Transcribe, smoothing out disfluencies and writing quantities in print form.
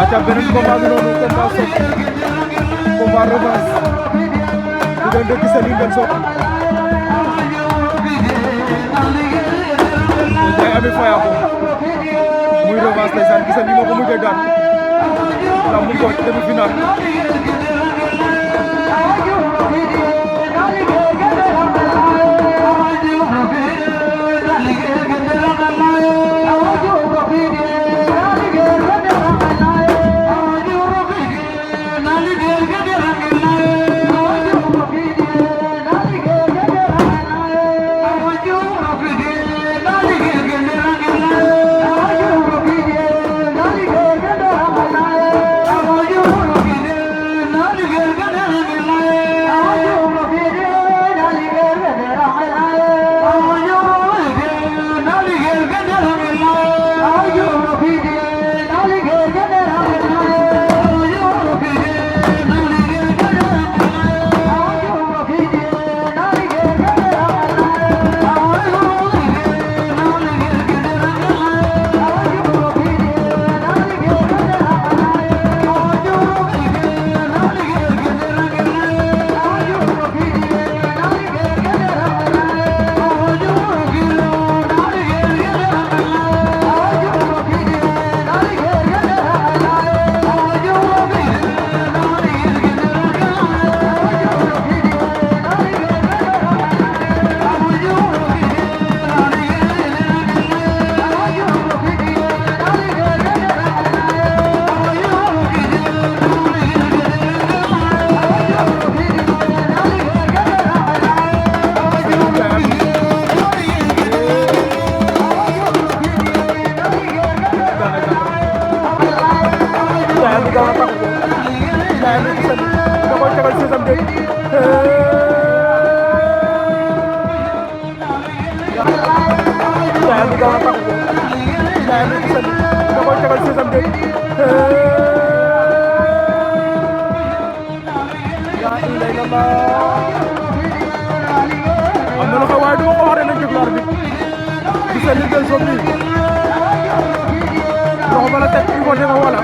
aca beneen combat bi noonu combat Sokh combat revanche diggante Guissé Lingane Sokh Ndiaye Ami Fayakho muy revanche ndeysaan Guissé li moo ko mujjee daan la mu ko demi-finale am na lu xew waaye du ma ko wax rek nañ déglu arbitre Guissé Lingane Sokh bi loxo ba la teg il faut dégg wala